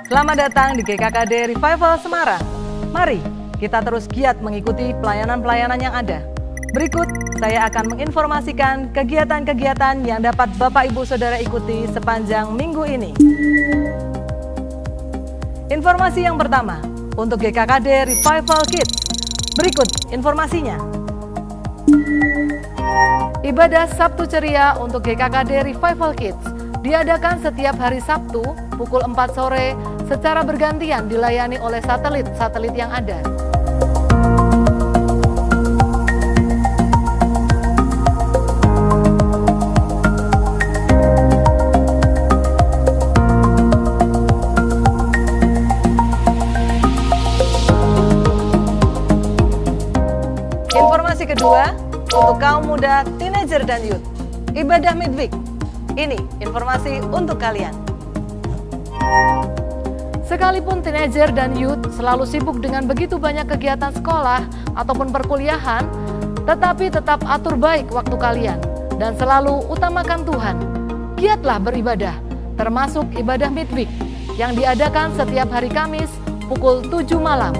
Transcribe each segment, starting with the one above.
Selamat datang di GKKD Revival Semarang. Mari kita terus giat mengikuti pelayanan-pelayanan yang ada. Berikut saya akan menginformasikan kegiatan-kegiatan yang dapat Bapak Ibu Saudara ikuti sepanjang minggu ini. Informasi yang pertama untuk GKKD Revival Kids. Berikut informasinya. Ibadah Sabtu Ceria untuk GKKD Revival Kids diadakan setiap hari Sabtu pukul 4 sore secara bergantian dilayani oleh satelit yang ada. Informasi kedua untuk kaum muda, teenager dan youth. Ibadah Midweek. Ini informasi untuk kalian. Sekalipun teenager dan youth selalu sibuk dengan begitu banyak kegiatan sekolah ataupun perkuliahan, tetapi tetap atur baik waktu kalian dan selalu utamakan Tuhan. Giatlah beribadah, termasuk ibadah midweek yang diadakan setiap hari Kamis pukul 7 malam.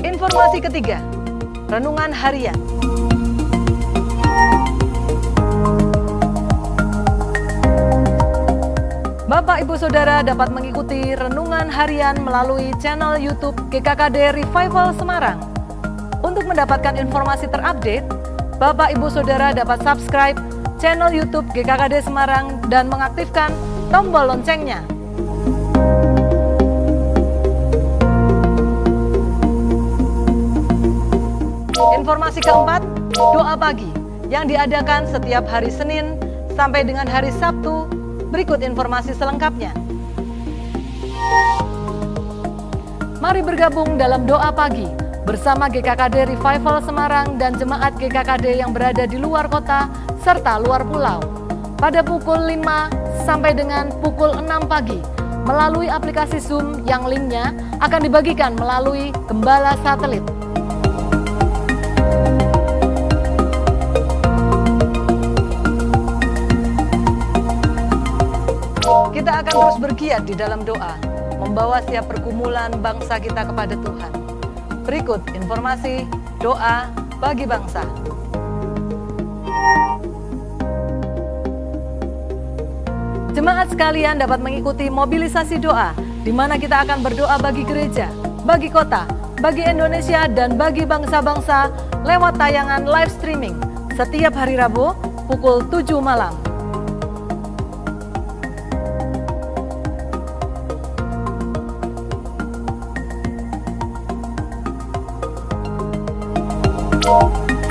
Informasi ketiga, renungan harian. Bapak Ibu Saudara dapat mengikuti renungan harian melalui channel YouTube GKKD Revival Semarang. Untuk mendapatkan informasi terupdate, Bapak Ibu Saudara dapat subscribe channel YouTube GKKD Semarang dan mengaktifkan tombol loncengnya. Informasi keempat, doa pagi yang diadakan setiap hari Senin sampai dengan hari Sabtu. Berikut informasi selengkapnya. Mari bergabung dalam doa pagi bersama GKKD Revival Semarang dan jemaat GKKD yang berada di luar kota serta luar pulau pada pukul 5 sampai dengan pukul 6 pagi melalui aplikasi Zoom yang linknya akan dibagikan melalui Gembala Satelit. Kita akan terus bergiat di dalam doa, membawa setiap pergumulan bangsa kita kepada Tuhan. Berikut informasi doa bagi bangsa. Jemaat sekalian dapat mengikuti mobilisasi doa, di mana kita akan berdoa bagi gereja, bagi kota, bagi Indonesia, dan bagi bangsa-bangsa lewat tayangan live streaming setiap hari Rabu pukul 7 malam.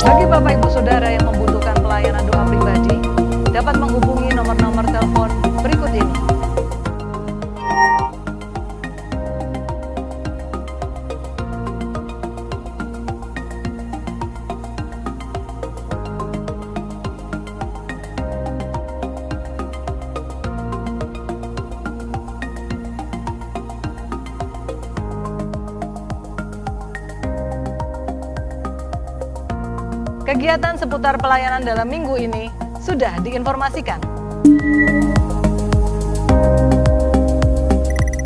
Bagi Bapak Ibu Saudara yang membutuhkan pelayanan doa pribadi, dapat menghubungi nomor-nomor telepon berikut ini. Kegiatan seputar pelayanan dalam minggu ini sudah diinformasikan.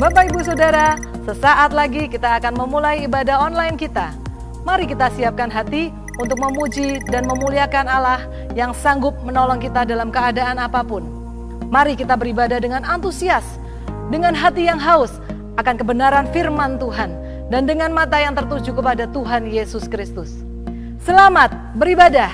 Bapak Ibu Saudara, sesaat lagi kita akan memulai ibadah online kita. Mari kita siapkan hati untuk memuji dan memuliakan Allah yang sanggup menolong kita dalam keadaan apapun. Mari kita beribadah dengan antusias, dengan hati yang haus akan kebenaran firman Tuhan, dan dengan mata yang tertuju kepada Tuhan Yesus Kristus. Selamat beribadah.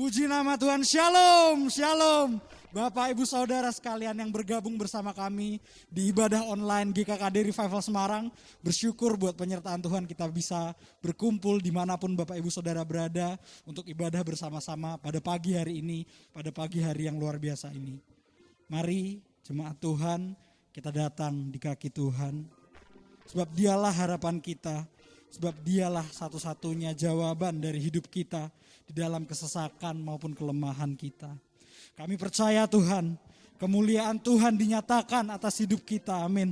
Puji nama Tuhan, shalom, shalom. Bapak, Ibu, Saudara sekalian yang bergabung bersama kami di ibadah online GKKD Revival Semarang. Bersyukur buat penyertaan Tuhan kita bisa berkumpul dimanapun Bapak, Ibu, Saudara berada untuk ibadah bersama-sama pada pagi hari ini, pada pagi hari yang luar biasa ini. Mari jemaat Tuhan kita datang di kaki Tuhan, sebab dialah harapan kita, sebab dialah satu-satunya jawaban dari hidup kita di dalam kesesakan maupun kelemahan kita. Kami percaya Tuhan, kemuliaan Tuhan dinyatakan atas hidup kita, amin.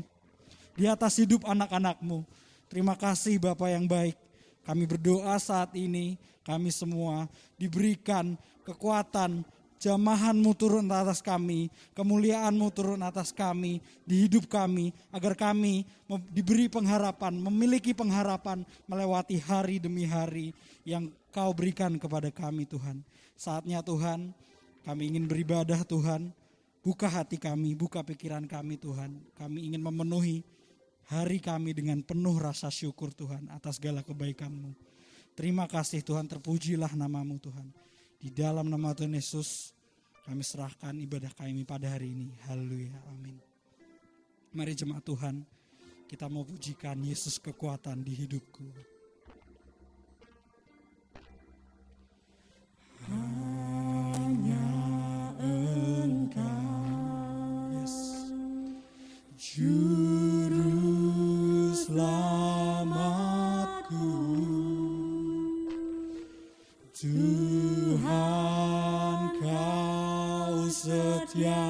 Di atas hidup anak-anak-Mu. Terima kasih Bapa yang baik. Kami berdoa saat ini, kami semua diberikan kekuatan, jamahan-Mu turun atas kami, kemuliaan-Mu turun atas kami, di hidup kami, agar kami diberi pengharapan, memiliki pengharapan melewati hari demi hari yang Kau berikan kepada kami Tuhan. Saatnya Tuhan, kami ingin beribadah Tuhan, buka hati kami, buka pikiran kami Tuhan. Kami ingin memenuhi hari kami dengan penuh rasa syukur Tuhan atas segala kebaikan-Mu. Terima kasih Tuhan, terpujilah nama-Mu Tuhan. Di dalam nama Tuhan Yesus kami serahkan ibadah kami pada hari ini. Haleluya, amin. Mari jemaat Tuhan, kita mau pujikan Yesus kekuatan di hidupku. Hanya Engkau, yes, Juru selamatku, Tuhan Kau setia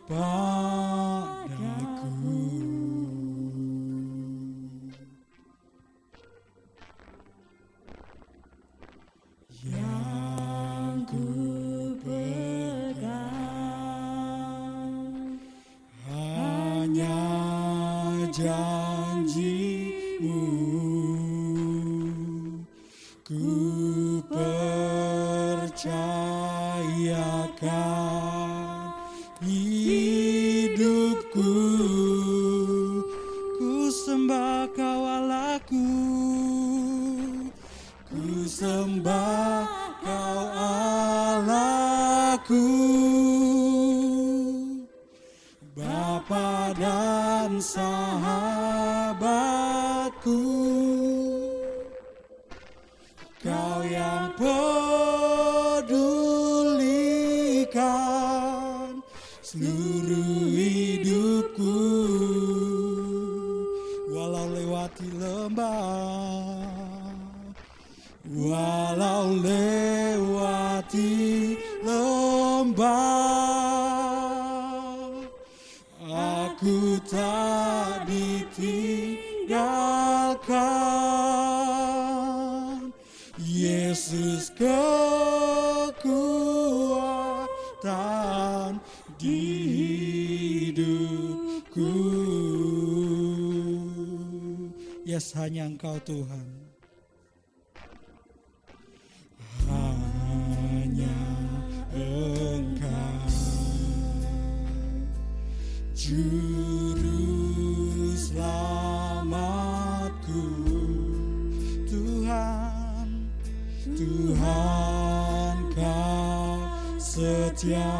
padaku. Yang ku pegang hanya janji-Mu, ku percayakan hidupku, ku sembah Kau Allahku, ku sembah Kau Allahku, Bapa dan sahabatku, Kau yang pedulikan seluruh hidupku, walau lewati lembah, walau lewati lembah, aku tak ditinggalkan. Yesus kekuatan di hidupku. Yes, hanya Engkau Tuhan. Hanya Engkau, Juru selamatku, Tuhan, Tuhan Kau setia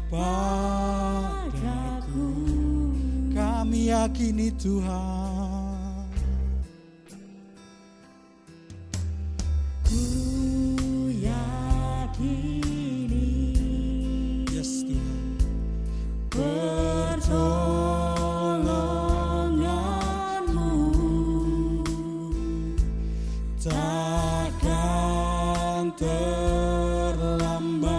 padaku. Kami yakini Tuhan, ku yakini, yes Tuhan, pertolongan-Mu takkan terlambat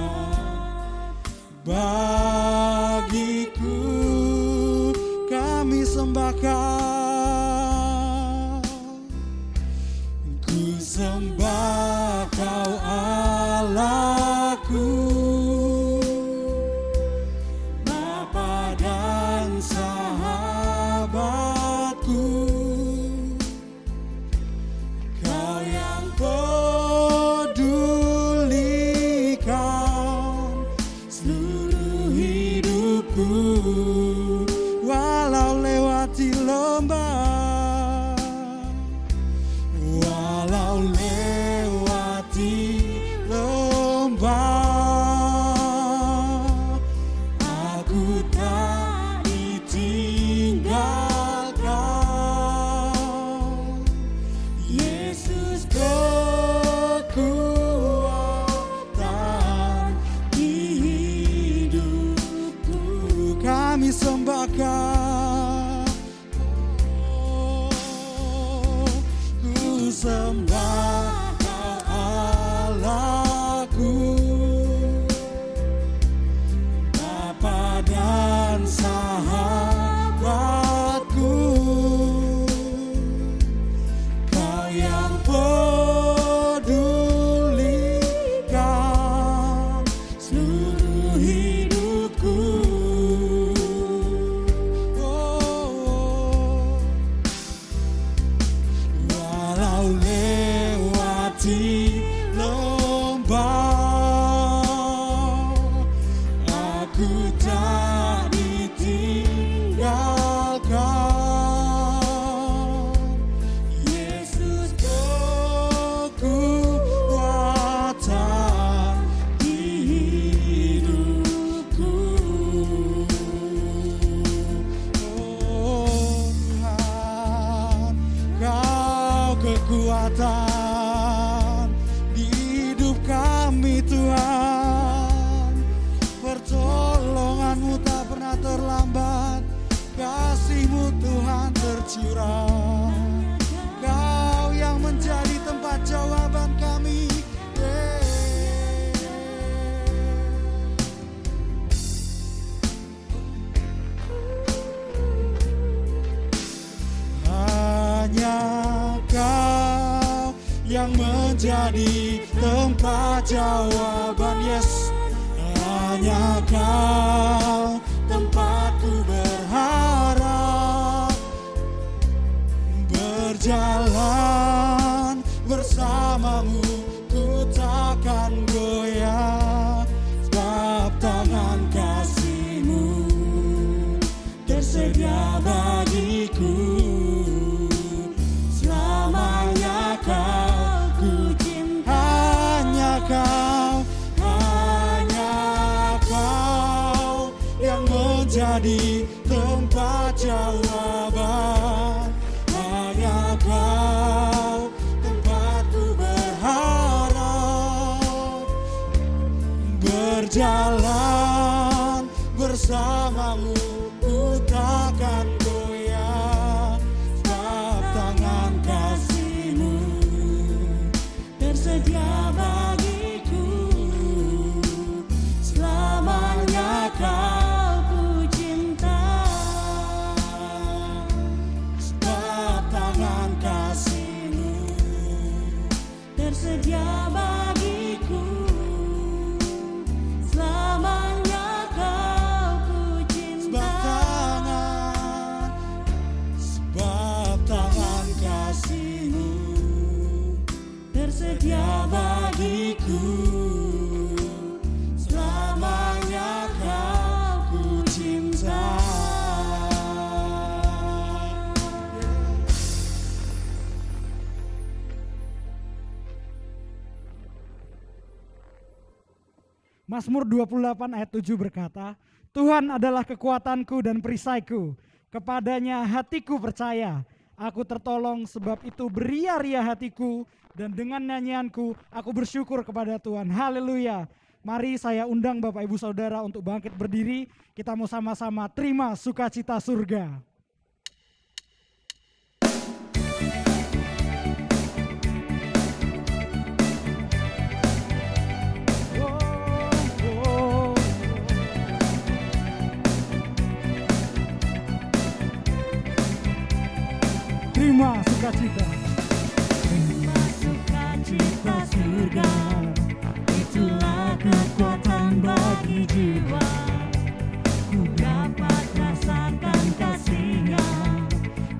bagiku. Kami sembah Kau, ku sembah Kau Allahku, Bapa dan sahabatku, Kau yang pedulikan seluruh hidupku, walau lewati lembah, walau lewati kami sembahkan. Oh, ku sembah Allahku, Bapa dan sahabatku, Kau yang pedulikan seluruh hidupku. Oh, walau lewati lembah, aku tak ditinggalkan. Yesus kekuatan di hidupku. Oh Tuhan, Kau kekuatan di hidup kami Tuhan. Pertolongan-Mu tak pernah terlambat, kasih-Mu Tuhan tercurah. Kau yang menjadi tempat jawaban kami. Hanya Kau yang menjadi tempat jawaban. Yes, hanya Kau tempatku berharap, berjalan bersama-Mu ku takkan goyah, sebab tangan kasih-Mu tersedia bagiku. Selamanya Kau ku cinta. Hanya Kau yang menjadi tempat jawaban. Hanya Kau tempatku berharap, berjalan bersama-Mu ku takkan goyah, sebab tangan kasih-Mu tersedia bagiku. Selamanya Kau ku cinta, sebab tangan kasih-Mu tersedia bagiku. Selamanya Kau ku cinta, sebab tangan kasih-Mu tersedia bagiku. Selamanya Kau ku cinta. Mazmur 28 ayat 7 berkata, Tuhan adalah kekuatanku dan perisaiku, kepadanya hatiku percaya. Aku tertolong, sebab itu beria-ria hatiku, dan dengan nyanyianku aku bersyukur kepada Tuhan. Haleluya. Mari saya undang Bapak Ibu Saudara untuk bangkit berdiri. Kita mau sama-sama terima sukacita surga. Terima sukacita. Terima sukacita surga, itulah kekuatan bagi jiwa. Ku dapat rasakan kasih-Nya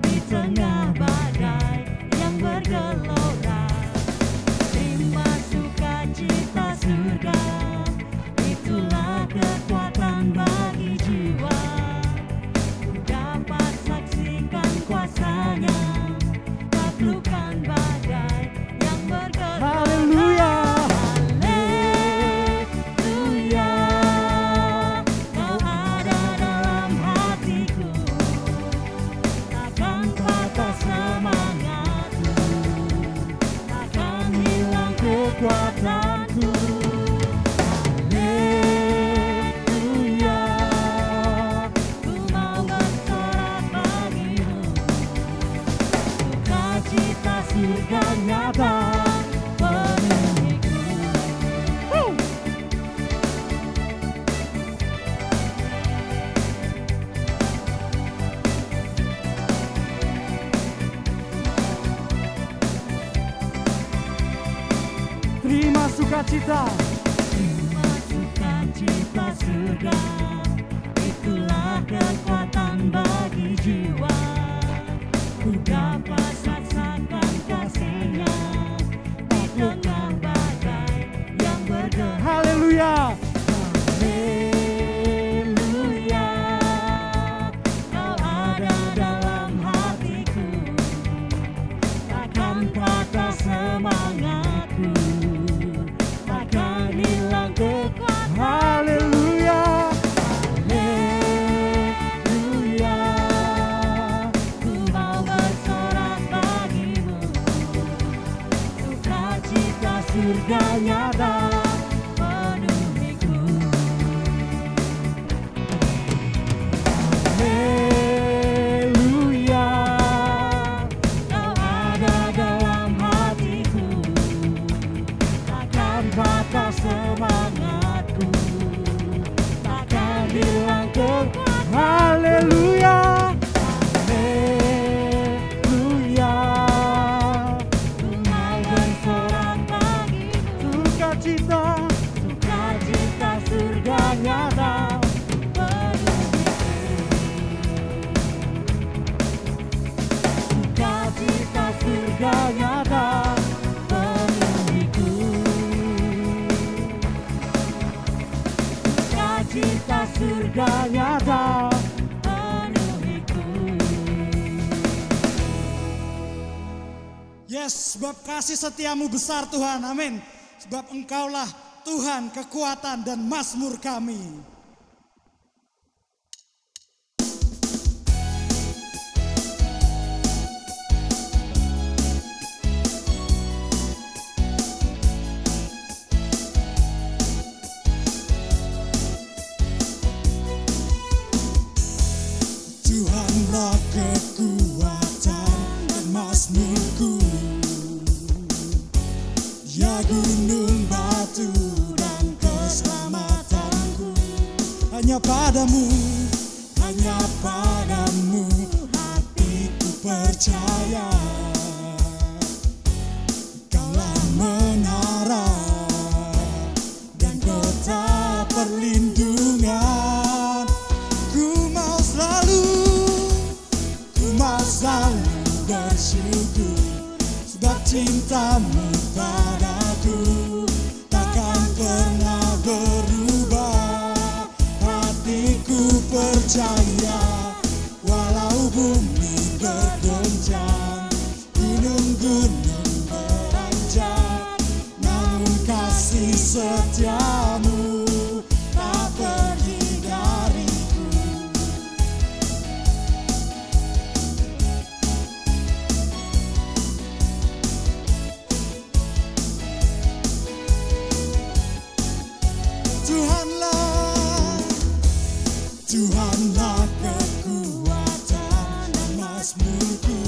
di tengah badai yang bergelora. Terima sukacita surga, itulah kekuatan bagi jiwa. Ku dapat saksikan kuasa-Nya, takluk sukacita. Cuma sukacita surga, itulah kekuatan bagi jiwa. Ku dapat rasakan kasih-Nya, taklukkan badai yang bergerak. Haleluya. Haleluya, Kau ada dalam hatiku, takkan patah semangatku, takkan hilang kekuatan. Haleluya. Haleluya, ku mau bersorak bagimu, sukacita surga nyata penuhiku. Haleluya, Kau ada dalam hatiku, takkan patah semangatku, takkan hilang kekuatan. Haleluya. Haleluya, ku mau bersorak bagimu, Sukacita. sukacita surga nyata penuhiku. Sukacita surga nyata penuhiku. Sukacita surga nyata penuhiku. Yes, sebab kasih setiamu besar Tuhan, amin. Sebab Engkaulah Tuhan, kekuatan dan mazmur kami. Tuhanlah kekuatan dan mazmurku, Dia gunung batu dan keselamatanku. Hanya padamu hatiku percaya. Kaulah menara dan kota perlindungan. Ku mau selalu bersyukur, sebab cintamu padaku takkan pernah berubah. Hatiku percaya, walau bumi bergoncang, gunung-gunung beranjak, namun kasih setiamu tak pergi dariku. Tuhanlah kekuatan dan mazmurku,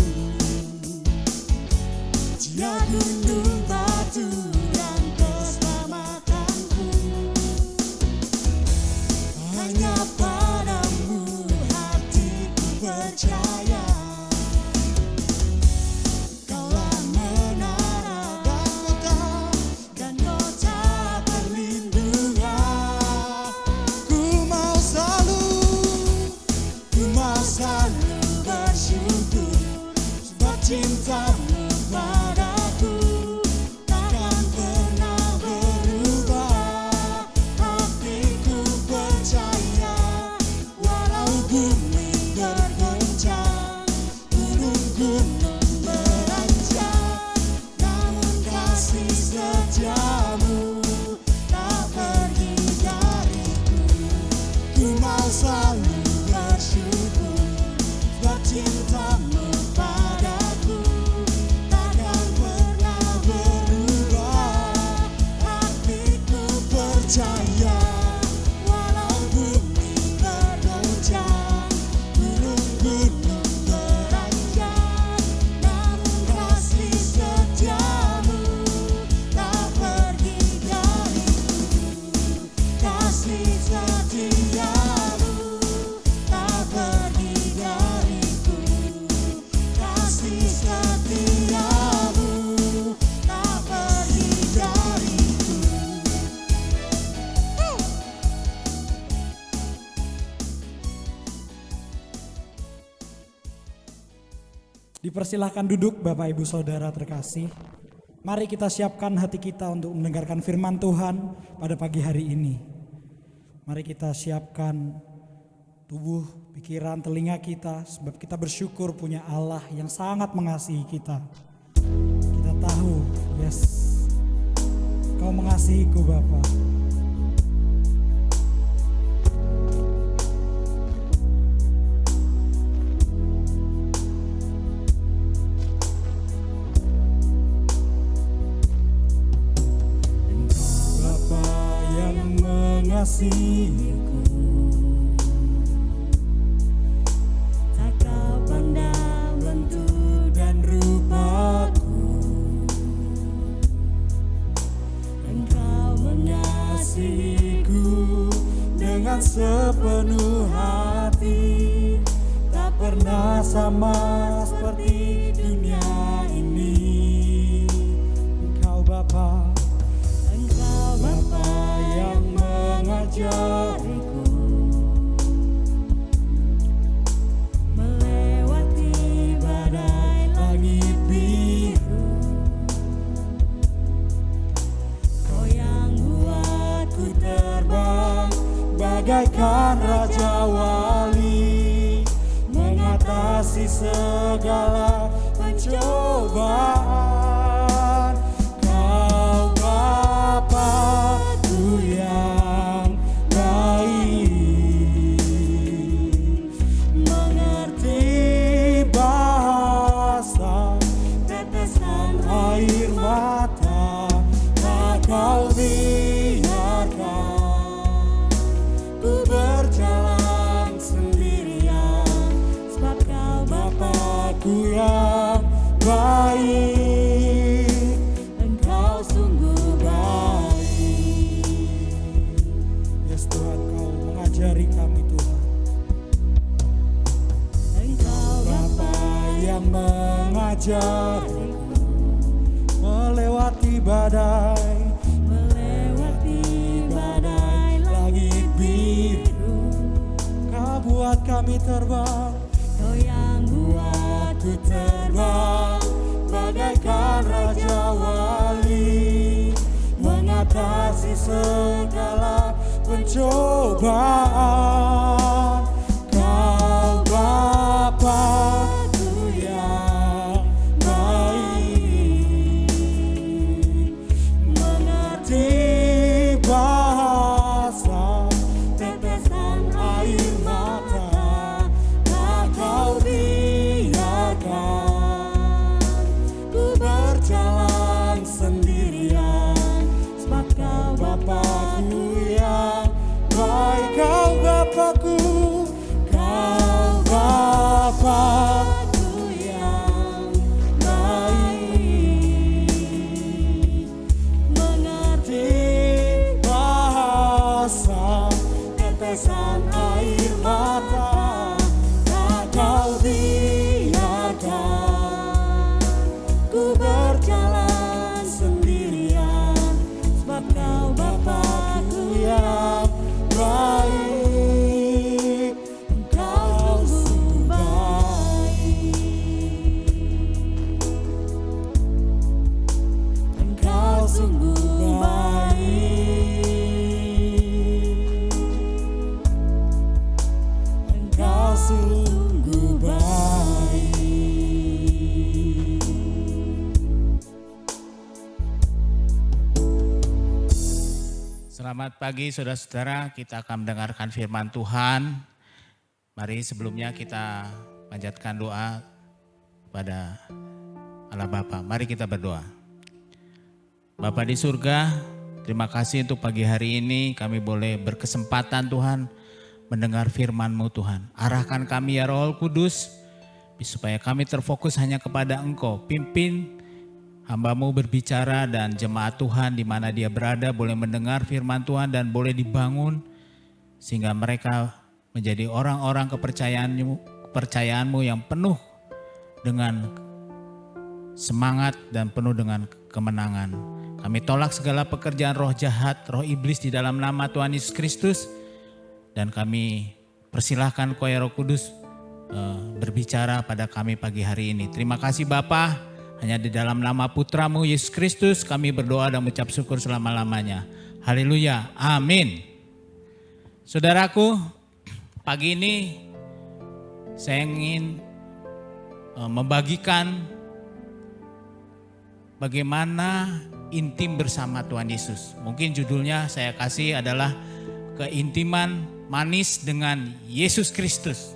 Dia gunung batu dan keselamatanku. Hanya padamu hatiku percaya. Kaulah menara dan kota perlindungan. Ku mau selalu bersyukur, sebab cintamu padaku takkan pernah berubah. Hatiku percaya, walau bumi bergoncang, gunung-gunung beranjak, namun kasih setiamu tak pergi dariku. Ku mau selalu bersyukur, sebab cintamu padaku takkan pernah berubah. Hatiku percaya, walau bumi bergoncang, Dipersilahkan duduk Bapak Ibu Saudara terkasih. Mari kita siapkan hati kita untuk mendengarkan firman Tuhan pada pagi hari ini. Mari kita siapkan tubuh, pikiran, telinga kita, sebab kita bersyukur punya Allah yang sangat mengasihi kita. Kita tahu, yes, Kau mengasihiku Bapa. Mengasihiku, tak kau pandang bentuk dan rupaku. Engkau mengasihiku dengan sepenuh hati, tak pernah sama seperti dunia ini. Engkau Bapa, Engkau Bapa yang mengajariku melewati badai langit biru. Kau yang buatku terbang bagaikan raja wali, mengatasi segala pencobaan. Kau Bapa-Ku yang mengerti bahasa tetesan air mata, tak kau biarkan ku berjalan sendirian, sebab kau Bapa-Ku yang baik. Engkau sungguh baik. Yes Tuhan, Kau mengajari kami Tuhan. Engkau Bapa Yang mengajariku melewati badai langit biru. Kau buat kami terbang. Kau yang buatku terbang bagaikan raja wali, mengatasi segala Pencobaan. Kau Bapa-Ku yang baik, mengerti bahasa tetesan air mata, tak kau biarkan ku berjalan sendirian, sebab kau Bapa-Ku yang baik. Kau Bapa-Ku, Kau Bapa-Ku yang baik, mengerti bahasa tetesan air mata, tak kau biarkan ku berjalan sendirian, sebab kau Bapa-Ku yang baik. Engkau sungguh baik. Engkau sungguh baik. Engkau sungguh baik. Selamat pagi saudara-saudara, kita akan mendengarkan firman Tuhan. Mari sebelumnya kita panjatkan doa kepada Allah Bapa. Mari kita berdoa. Bapa di surga, terima kasih untuk pagi hari ini kami boleh berkesempatan Tuhan mendengar firman-Mu Tuhan. Arahkan kami ya Roh Kudus, supaya kami terfokus hanya kepada Engkau. Pimpin hamba-Mu berbicara dan jemaat Tuhan di mana dia berada boleh mendengar firman Tuhan dan boleh dibangun sehingga mereka menjadi orang-orang kepercayaan-Mu yang penuh dengan semangat dan penuh dengan kemenangan. Kami tolak segala pekerjaan roh jahat, roh iblis di dalam nama Tuhan Yesus Kristus, dan kami persilahkan Kau ya Roh Kudus berbicara pada kami pagi hari ini. Terima kasih Bapa, hanya di dalam nama Putramu Yesus Kristus kami berdoa dan mengucap syukur selama-lamanya. Haleluya, amin. Saudaraku, pagi ini saya ingin membagikan bagaimana intim bersama Tuhan Yesus. Mungkin judulnya saya kasih adalah keintiman manis dengan Yesus Kristus.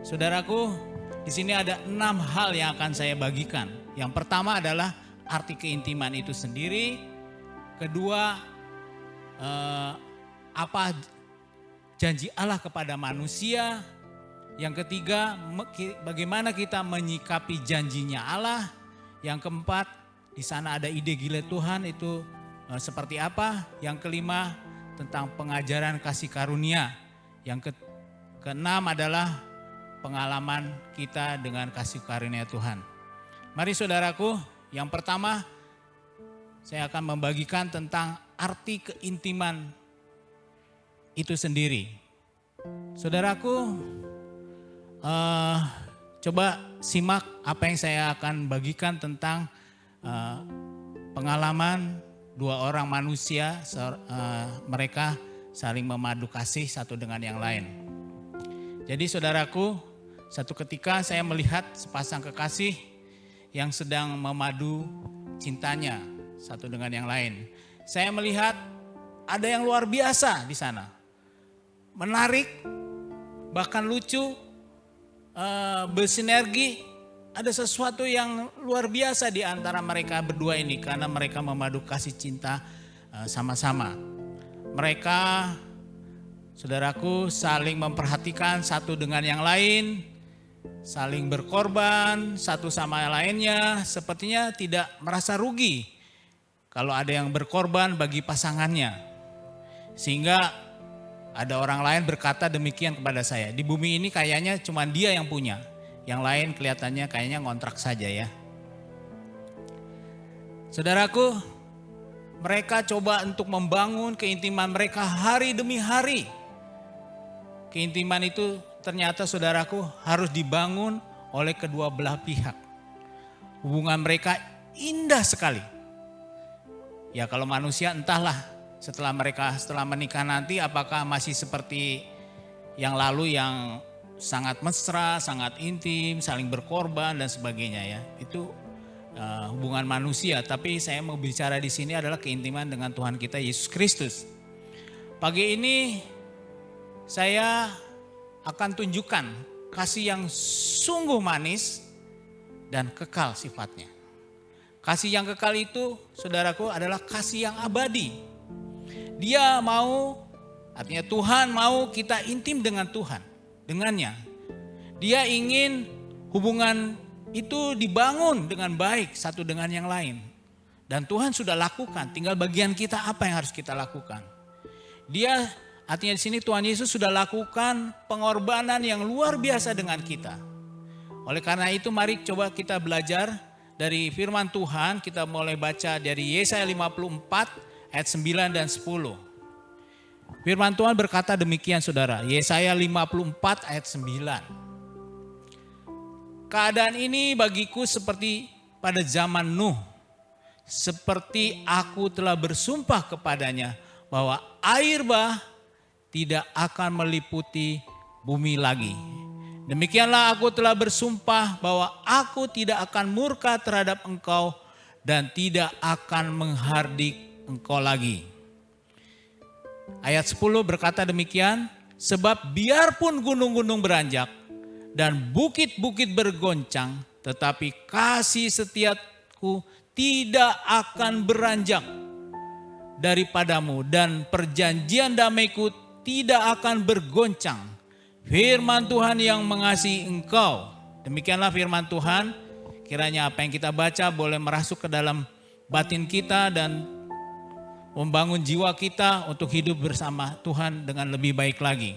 Saudaraku, di sini ada 6 hal yang akan saya bagikan. Yang pertama adalah arti keintiman itu sendiri. Kedua, apa janji Allah kepada manusia. Yang ketiga, bagaimana kita menyikapi janjinya Allah. Yang keempat, di sana ada ide gila Tuhan itu seperti apa. Yang kelima, tentang pengajaran kasih karunia. Yang keenam adalah pengalaman kita dengan kasih karunia Tuhan. Mari saudaraku, yang pertama saya akan membagikan tentang arti keintiman itu sendiri. Saudaraku, coba simak apa yang saya akan bagikan tentang pengalaman 2 orang manusia, mereka saling memadu kasih satu dengan yang lain. Jadi saudaraku, satu ketika saya melihat sepasang kekasih yang sedang memadu cintanya satu dengan yang lain. Saya melihat ada yang luar biasa di sana. Menarik, bahkan lucu, bersinergi. Ada sesuatu yang luar biasa di antara mereka berdua ini karena mereka memadu kasih cinta sama-sama. Mereka, saudaraku, saling memperhatikan satu dengan yang lain, saling berkorban satu sama lainnya, sepertinya tidak merasa rugi kalau ada yang berkorban bagi pasangannya. Sehingga ada orang lain berkata demikian kepada saya, di bumi ini kayaknya cuma dia yang punya. Yang lain kelihatannya kayaknya ngontrak saja ya. Saudaraku, mereka coba untuk membangun keintiman mereka hari demi hari. Keintiman itu ternyata saudaraku harus dibangun oleh kedua belah pihak. Hubungan mereka indah sekali. Ya kalau manusia entahlah setelah menikah nanti apakah masih seperti yang lalu yang sangat mesra, sangat intim, saling berkorban dan sebagainya ya. Itu hubungan manusia, tapi saya mau bicara di sini adalah keintiman dengan Tuhan kita Yesus Kristus. Pagi ini saya akan tunjukkan kasih yang sungguh manis dan kekal sifatnya. Kasih yang kekal itu, saudaraku, adalah kasih yang abadi. Dia mau, artinya Tuhan mau kita intim dengan Tuhan, dengannya. Dia ingin hubungan itu dibangun dengan baik satu dengan yang lain. Dan Tuhan sudah lakukan, tinggal bagian kita apa yang harus kita lakukan. Dia, artinya di sini Tuhan Yesus sudah lakukan pengorbanan yang luar biasa dengan kita. Oleh karena itu mari coba kita belajar dari firman Tuhan. Kita mulai baca dari Yesaya 54 ayat 9 dan 10. Firman Tuhan berkata demikian saudara, Yesaya 54 ayat 9. Keadaan ini bagiku seperti pada zaman Nuh. Seperti aku telah bersumpah kepadanya bahwa air bah tidak akan meliputi bumi lagi. Demikianlah aku telah bersumpah bahwa aku tidak akan murka terhadap engkau dan tidak akan menghardik engkau lagi. Ayat 10 berkata demikian, sebab biarpun gunung-gunung beranjak dan bukit-bukit bergoncang, tetapi kasih setiaku tidak akan beranjak daripadamu dan perjanjian damaiku tidak akan bergoncang. Firman Tuhan yang mengasihi engkau. Demikianlah firman Tuhan. Kiranya apa yang kita baca boleh merasuk ke dalam batin kita dan membangun jiwa kita untuk hidup bersama Tuhan dengan lebih baik lagi.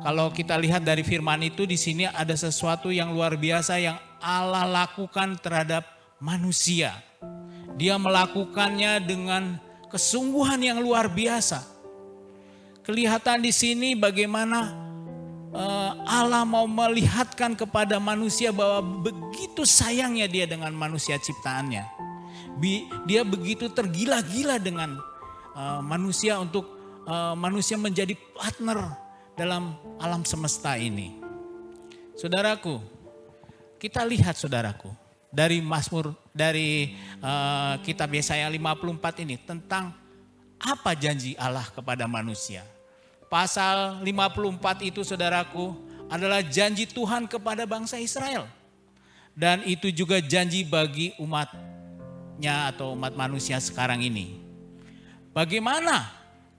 Kalau kita lihat dari firman itu, di sini ada sesuatu yang luar biasa yang Allah lakukan terhadap manusia. Dia melakukannya dengan kesungguhan yang luar biasa. Kelihatan di sini bagaimana Allah mau melihatkan kepada manusia bahwa begitu sayangnya dia dengan manusia ciptaannya. Dia begitu tergila-gila dengan manusia untuk manusia menjadi partner dalam alam semesta ini. Saudaraku, kita lihat saudaraku dari Mazmur, dari kitab Yesaya 54 ini tentang apa janji Allah kepada manusia. Pasal 54 itu saudaraku adalah janji Tuhan kepada bangsa Israel. Dan itu juga janji bagi umatnya atau umat manusia sekarang ini. Bagaimana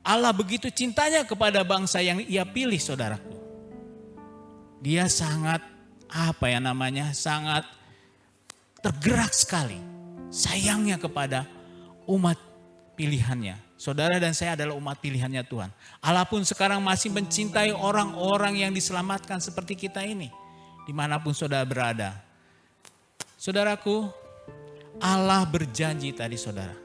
Allah begitu cintanya kepada bangsa yang ia pilih saudaraku. Dia sangat sangat tergerak sekali sayangnya kepada umat pilihannya. Saudara dan saya adalah umat pilihannya Tuhan. Allah pun sekarang masih mencintai orang-orang yang diselamatkan seperti kita ini. Dimanapun saudara berada. Saudaraku, Allah berjanji tadi saudara.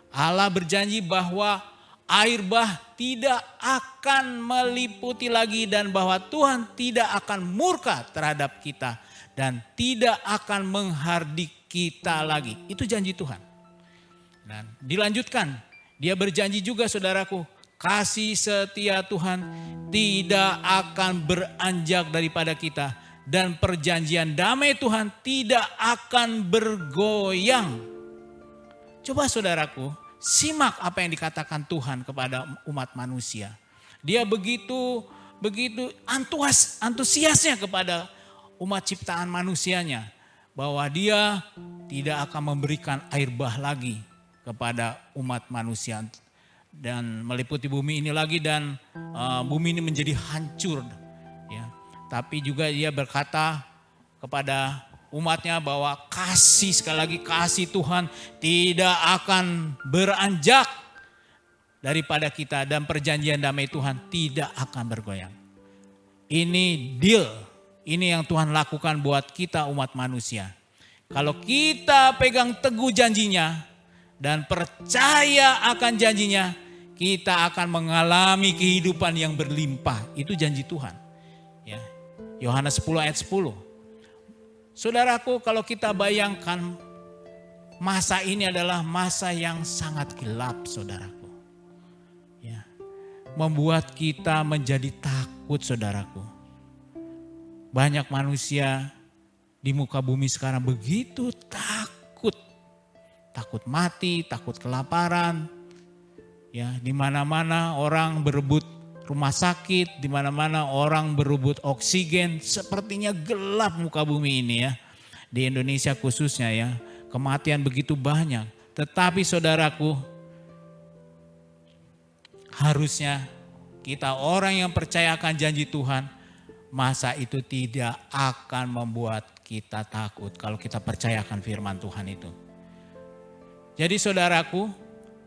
Allah berjanji bahwa air bah tidak akan meliputi lagi dan bahwa Tuhan tidak akan murka terhadap kita. Dan tidak akan menghardik kita lagi. Itu janji Tuhan. Dan dilanjutkan. Dia berjanji juga saudaraku, kasih setia Tuhan tidak akan beranjak daripada kita. Dan perjanjian damai Tuhan tidak akan bergoyang. Coba saudaraku, simak apa yang dikatakan Tuhan kepada umat manusia. Dia begitu antusiasnya kepada umat ciptaan manusianya. Bahwa dia tidak akan memberikan air bah lagi kepada umat manusia dan meliputi bumi ini lagi dan bumi ini menjadi hancur ya. Tapi juga dia berkata kepada umatnya bahwa sekali lagi kasih Tuhan tidak akan beranjak daripada kita dan perjanjian damai Tuhan tidak akan bergoyang. Ini deal, ini yang Tuhan lakukan buat kita umat manusia. Kalau kita pegang teguh janjinya dan percaya akan janjinya, kita akan mengalami kehidupan yang berlimpah. Itu janji Tuhan. Ya. Yohanes 10 ayat 10. Saudaraku, kalau kita bayangkan masa ini adalah masa yang sangat gelap, saudaraku. Ya. Membuat kita menjadi takut, saudaraku. Banyak manusia di muka bumi sekarang begitu takut. Takut mati, takut kelaparan. Ya, di mana-mana orang berebut rumah sakit, di mana-mana orang berebut oksigen. Sepertinya gelap muka bumi ini ya. Di Indonesia khususnya ya, kematian begitu banyak. Tetapi saudaraku, harusnya kita orang yang percaya akan janji Tuhan, masa itu tidak akan membuat kita takut kalau kita percaya akan firman Tuhan itu. Jadi saudaraku,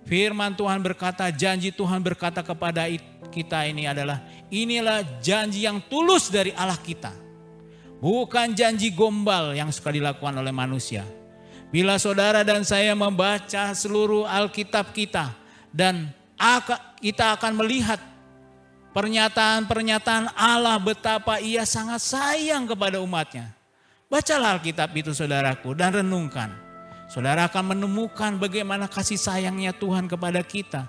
firman Tuhan berkata, janji Tuhan berkata kepada kita ini adalah, inilah janji yang tulus dari Allah kita. Bukan janji gombal yang suka dilakukan oleh manusia. Bila saudara dan saya membaca seluruh Alkitab kita, dan kita akan melihat pernyataan-pernyataan Allah betapa ia sangat sayang kepada umatnya. Bacalah Alkitab itu saudaraku dan renungkan. Saudara akan menemukan bagaimana kasih sayangnya Tuhan kepada kita.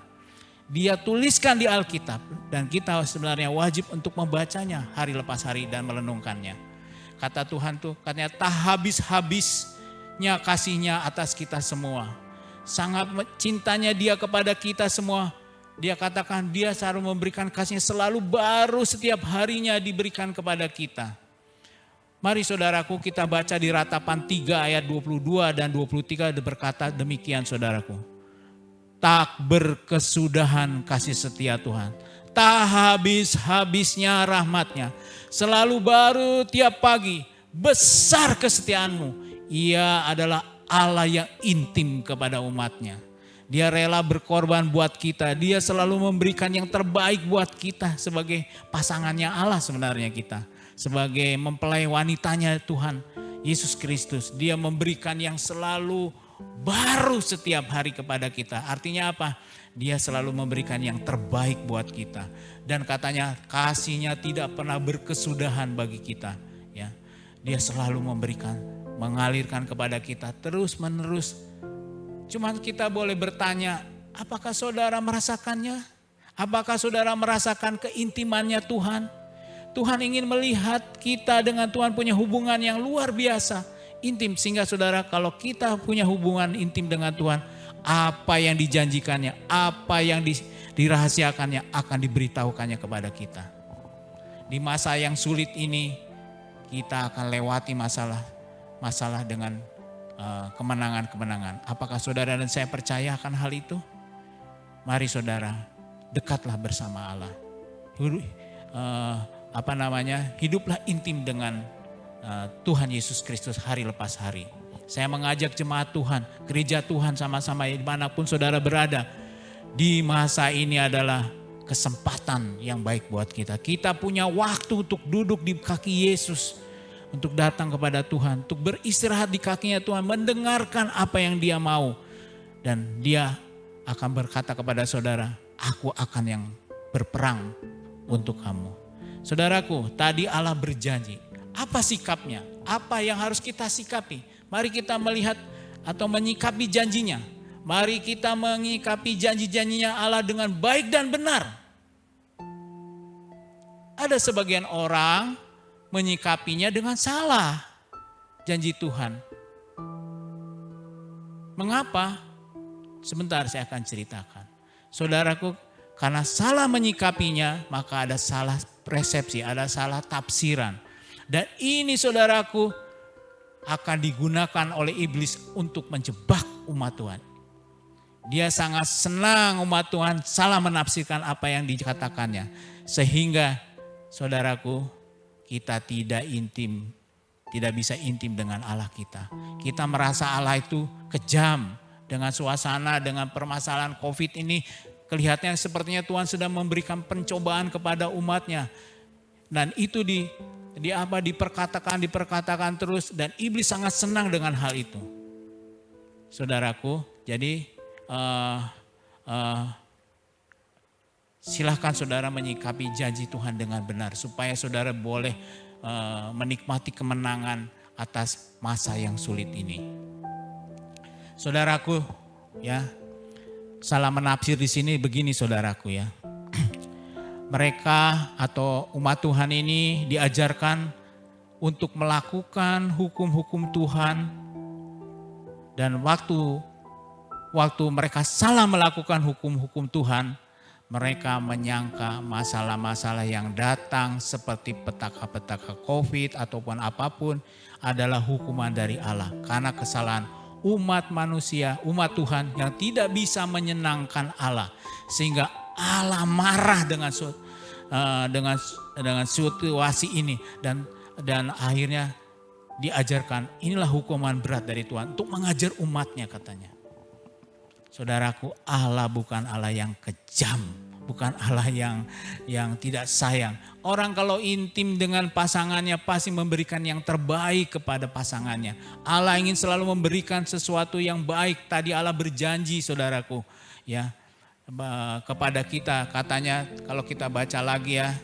Dia tuliskan di Alkitab dan kita sebenarnya wajib untuk membacanya hari lepas hari dan merenungkannya. Kata Tuhan tuh katanya tak habis-habisnya kasihnya atas kita semua. Sangat cintanya dia kepada kita semua. Dia katakan dia selalu memberikan kasihnya selalu baru setiap harinya diberikan kepada kita. Mari saudaraku kita baca di Ratapan 3 ayat 22 dan 23 berkata demikian saudaraku. Tak berkesudahan kasih setia Tuhan. Tak habis-habisnya rahmatnya. Selalu baru tiap pagi. Besar kesetiaanmu. Ia adalah Allah yang intim kepada umatnya. Dia rela berkorban buat kita. Dia selalu memberikan yang terbaik buat kita sebagai pasangannya Allah sebenarnya kita. Sebagai mempelai wanitanya Tuhan Yesus Kristus. Dia memberikan yang selalu baru setiap hari kepada kita. Artinya apa? Dia selalu memberikan yang terbaik buat kita. Dan katanya kasih-Nya tidak pernah berkesudahan bagi kita. Ya, Dia selalu memberikan, mengalirkan kepada kita terus menerus. Cuma kita boleh bertanya, apakah saudara merasakannya? Apakah saudara merasakan keintimannya Tuhan? Tuhan ingin melihat kita dengan Tuhan punya hubungan yang luar biasa, intim. Sehingga saudara, kalau kita punya hubungan intim dengan Tuhan, apa yang dijanjikannya, apa yang dirahasiakannya akan diberitahukannya kepada kita. Di masa yang sulit ini, kita akan lewati masalah dengan kemenangan-kemenangan. Apakah saudara dan saya percaya akan hal itu? Mari saudara, dekatlah bersama Allah. Hiduplah intim dengan Tuhan Yesus Kristus hari lepas hari. Saya mengajak jemaat Tuhan, gereja Tuhan sama-sama dimanapun saudara berada. Di masa ini adalah kesempatan yang baik buat kita. Kita punya waktu untuk duduk di kaki Yesus. Untuk datang kepada Tuhan, untuk beristirahat di kakinya Tuhan, mendengarkan apa yang Dia mau. Dan Dia akan berkata kepada saudara, aku akan yang berperang untuk kamu. Saudaraku, tadi Allah berjanji. Apa sikapnya? Apa yang harus kita sikapi? Mari kita melihat atau menyikapi janjinya. Mari kita menyikapi janji-janjinya Allah dengan baik dan benar. Ada sebagian orang menyikapinya dengan salah janji Tuhan. Mengapa? Sebentar saya akan ceritakan. Saudaraku, karena salah menyikapinya, maka ada salah persepsi, ada salah tafsiran. Dan ini saudaraku akan digunakan oleh iblis untuk menjebak umat Tuhan. Dia sangat senang umat Tuhan salah menafsirkan apa yang dikatakannya. Sehingga saudaraku, kita tidak bisa intim dengan Allah kita. Kita merasa Allah itu kejam dengan suasana, dengan permasalahan COVID ini. Kelihatannya sepertinya Tuhan sedang memberikan pencobaan kepada umatnya. Dan itu diperkatakan terus, dan iblis sangat senang dengan hal itu. Saudaraku, jadi silahkan saudara menyikapi janji Tuhan dengan benar, supaya saudara boleh menikmati kemenangan atas masa yang sulit ini. Saudaraku, ya, salah menafsir di sini begini saudaraku ya. Mereka atau umat Tuhan ini diajarkan untuk melakukan hukum-hukum Tuhan, dan waktu mereka salah melakukan hukum-hukum Tuhan, mereka menyangka masalah-masalah yang datang seperti petaka-petaka COVID ataupun apapun adalah hukuman dari Allah. Karena kesalahan umat manusia, umat Tuhan yang tidak bisa menyenangkan Allah. Sehingga Allah marah dengan situasi ini. Dan akhirnya diajarkan, inilah hukuman berat dari Tuhan untuk mengajar umatnya katanya. Saudaraku, Allah bukan Allah yang kejam, bukan Allah yang tidak sayang. Orang kalau intim dengan pasangannya pasti memberikan yang terbaik kepada pasangannya. Allah ingin selalu memberikan sesuatu yang baik. Tadi Allah berjanji saudaraku ya kepada kita. Katanya kalau kita baca lagi ya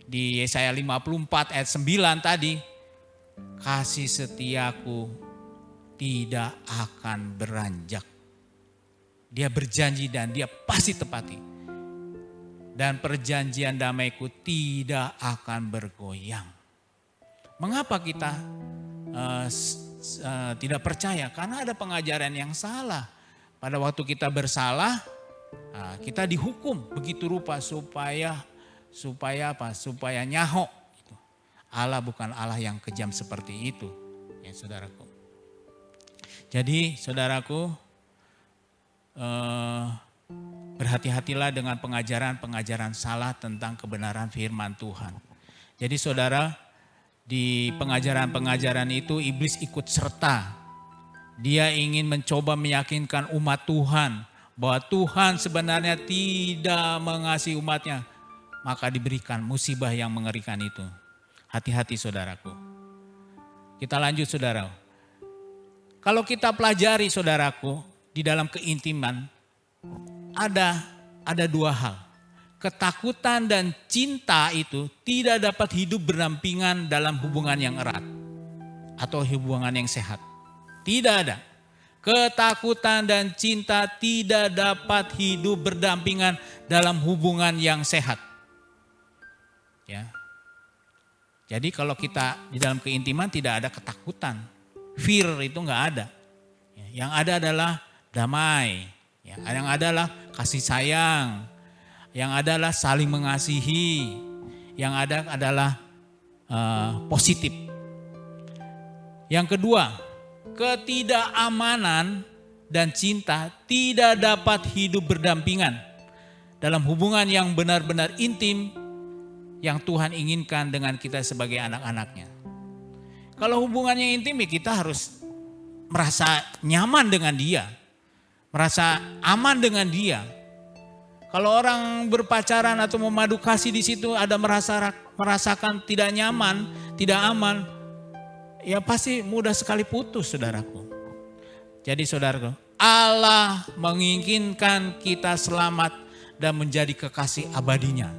di Yesaya 54 ayat 9 tadi, kasih setiaku tidak akan beranjak. Dia berjanji dan dia pasti tepati. Dan perjanjian damaiku tidak akan bergoyang. Mengapa kita tidak percaya? Karena ada pengajaran yang salah. Pada waktu kita bersalah, kita dihukum begitu rupa supaya apa? Supaya nyahok. Allah bukan Allah yang kejam seperti itu, ya saudaraku. Jadi saudaraku, berhati-hatilah dengan pengajaran-pengajaran salah tentang kebenaran firman Tuhan. Jadi saudara, di pengajaran-pengajaran itu iblis ikut serta. Dia ingin mencoba meyakinkan umat Tuhan bahwa Tuhan sebenarnya tidak mengasihi umatnya. Maka diberikan musibah yang mengerikan itu. Hati-hati saudaraku. Kita lanjut saudara. Kalau kita pelajari saudaraku, di dalam keintiman ada dua hal. Ketakutan dan cinta itu tidak dapat hidup berdampingan dalam hubungan yang erat atau hubungan yang sehat. Tidak ada. Ketakutan dan cinta tidak dapat hidup berdampingan dalam hubungan yang sehat. Ya. Jadi kalau kita di dalam keintiman tidak ada ketakutan, fear itu enggak ada. Ya, yang ada adalah damai, ya, yang adalah kasih sayang, yang adalah saling mengasihi, yang ada adalah positif. Yang kedua, ketidakamanan dan cinta tidak dapat hidup berdampingan dalam hubungan yang benar-benar intim yang Tuhan inginkan dengan kita sebagai anak-anaknya. Kalau hubungannya intim, ya kita harus merasa nyaman dengan dia, merasa aman dengan dia. Kalau orang berpacaran atau memadu kasih di situ ada merasakan tidak nyaman, tidak aman, ya pasti mudah sekali putus, saudaraku. Jadi saudaraku, Allah menginginkan kita selamat dan menjadi kekasih abadinya.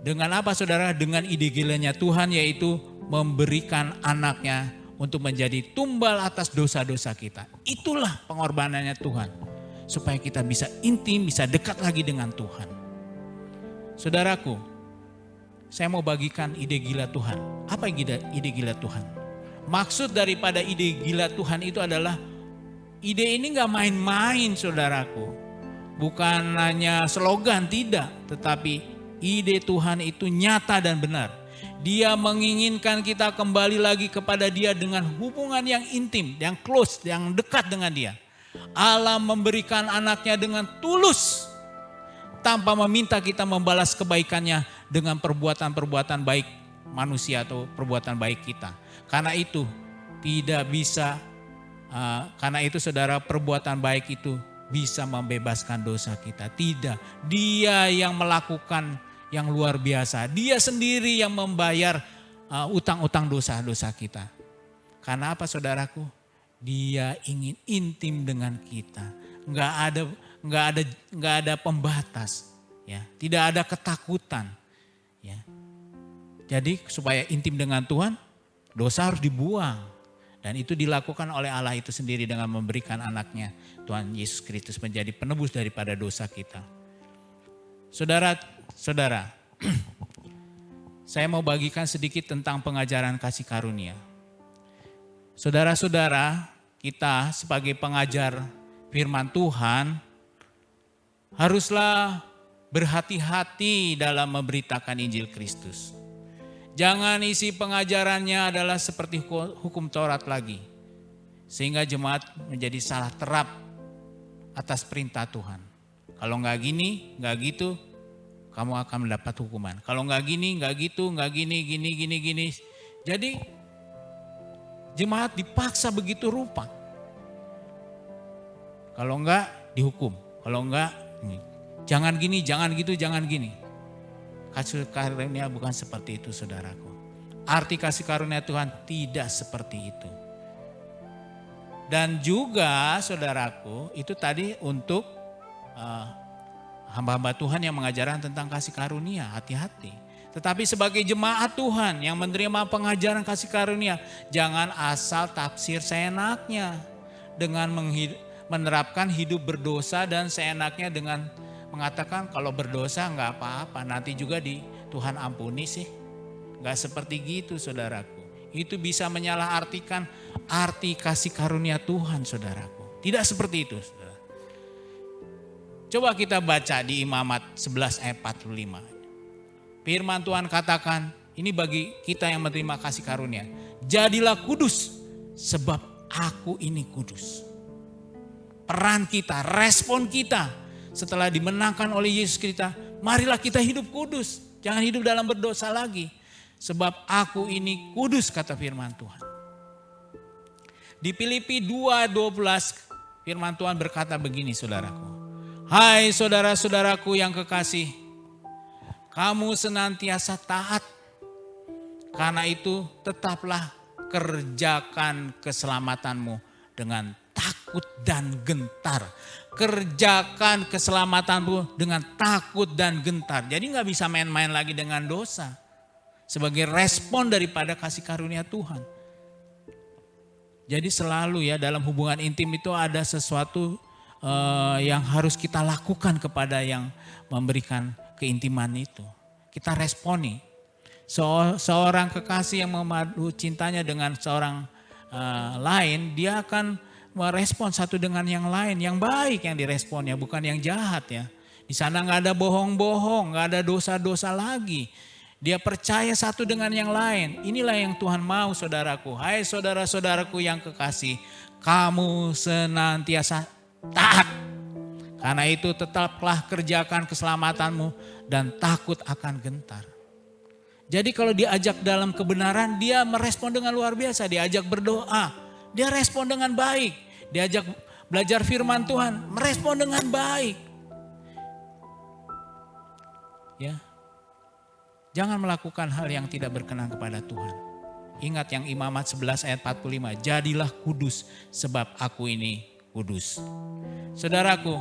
Dengan apa saudara? Dengan ide gilanya Tuhan, yaitu memberikan anaknya untuk menjadi tumbal atas dosa-dosa kita. Itulah pengorbanannya Tuhan. Supaya kita bisa intim, bisa dekat lagi dengan Tuhan. Saudaraku, saya mau bagikan ide gila Tuhan. Apa ide gila Tuhan? Maksud daripada ide gila Tuhan itu adalah ide ini gak main-main, saudaraku. Bukan hanya slogan, tidak. Tetapi ide Tuhan itu nyata dan benar. Dia menginginkan kita kembali lagi kepada Dia dengan hubungan yang intim, yang close, yang dekat dengan Dia. Allah memberikan anaknya dengan tulus tanpa meminta kita membalas kebaikannya dengan perbuatan-perbuatan baik manusia atau perbuatan baik kita. Karena itu tidak bisa, karena itu saudara, perbuatan baik itu bisa membebaskan dosa kita. Tidak, Dia yang melakukan yang luar biasa. Dia sendiri yang membayar utang-utang dosa-dosa kita. Karena apa saudaraku? Dia ingin intim dengan kita, nggak ada pembatas, ya, tidak ada ketakutan, ya. Jadi supaya intim dengan Tuhan, dosa harus dibuang, dan itu dilakukan oleh Allah itu sendiri dengan memberikan anaknya Tuhan Yesus Kristus menjadi penebus daripada dosa kita. Saudara, saya mau bagikan sedikit tentang pengajaran kasih karunia. Saudara-saudara, kita sebagai pengajar firman Tuhan haruslah berhati-hati dalam memberitakan Injil Kristus. Jangan isi pengajarannya adalah seperti hukum Taurat lagi, sehingga jemaat menjadi salah terap atas perintah Tuhan. Kalau nggak gini, nggak gitu, kamu akan mendapat hukuman. Kalau nggak gini, nggak gitu, nggak gini. Jadi jemaat dipaksa begitu rupa. Kalau enggak dihukum. Kalau enggak jangan gini, jangan gitu, jangan gini. Kasih karunia bukan seperti itu saudaraku. Arti kasih karunia Tuhan tidak seperti itu. Dan juga saudaraku itu tadi untuk hamba-hamba Tuhan yang mengajarkan tentang kasih karunia. Hati-hati. Tetapi sebagai jemaat Tuhan yang menerima pengajaran kasih karunia, jangan asal tafsir seenaknya dengan menerapkan hidup berdosa dan seenaknya dengan mengatakan kalau berdosa nggak apa-apa, nanti juga Tuhan ampuni sih. Nggak seperti gitu saudaraku. Itu bisa menyalahartikan arti kasih karunia Tuhan saudaraku. Tidak seperti itu saudara. Coba kita baca di Imamat 11 ayat 45. Firman Tuhan katakan, ini bagi kita yang menerima kasih karunia. Jadilah kudus sebab aku ini kudus. Peran kita, respon kita setelah dimenangkan oleh Yesus kita, marilah kita hidup kudus. Jangan hidup dalam berdosa lagi. Sebab aku ini kudus kata firman Tuhan. Di Filipi 2:12 firman Tuhan berkata begini saudaraku. Hai saudara-saudaraku yang kekasih, kamu senantiasa taat. Karena itu tetaplah kerjakan keselamatanmu dengan takut dan gentar. Kerjakan keselamatanmu dengan takut dan gentar. Jadi gak bisa main-main lagi dengan dosa. Sebagai respon daripada kasih karunia Tuhan. Jadi selalu ya dalam hubungan intim itu ada sesuatu yang harus kita lakukan kepada yang memberikan keintiman itu. Kita responi. Seorang kekasih yang memadu cintanya dengan seorang lain, dia akan merespon satu dengan yang lain, yang baik yang diresponnya, bukan yang jahat ya. Di sana nggak ada bohong-bohong, nggak ada dosa-dosa lagi. Dia percaya satu dengan yang lain. Inilah yang Tuhan mau saudaraku. Hai saudara-saudaraku yang kekasih, kamu senantiasa taat. Karena itu tetaplah kerjakan keselamatanmu dan takut akan gentar. Jadi kalau diajak dalam kebenaran, dia merespon dengan luar biasa. Diajak berdoa, dia respon dengan baik. Diajak belajar firman Tuhan, merespon dengan baik. Ya. Jangan melakukan hal yang tidak berkenan kepada Tuhan. Ingat yang Imamat 11 ayat 45, jadilah kudus sebab aku ini kudus. Saudaraku,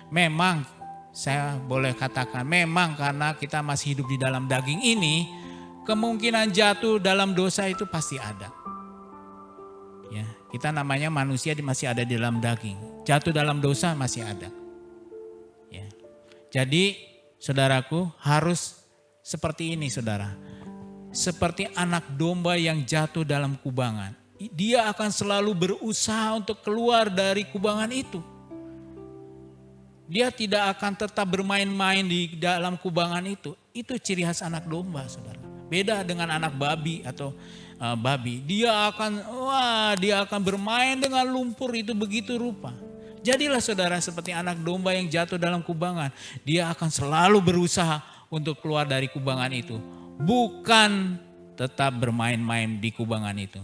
memang saya boleh katakan memang karena kita masih hidup di dalam daging ini, kemungkinan jatuh dalam dosa itu pasti ada. Ya, kita namanya manusia masih ada di dalam daging. Jatuh dalam dosa masih ada. Ya. Jadi saudaraku harus seperti ini saudara. Seperti anak domba yang jatuh dalam kubangan. Dia akan selalu berusaha untuk keluar dari kubangan itu. Dia tidak akan tetap bermain-main di dalam kubangan itu. Itu ciri khas anak domba saudara. Beda dengan anak babi atau babi. Dia akan bermain dengan lumpur itu begitu rupa. Jadilah saudara seperti anak domba yang jatuh dalam kubangan. Dia akan selalu berusaha untuk keluar dari kubangan itu. Bukan tetap bermain-main di kubangan itu.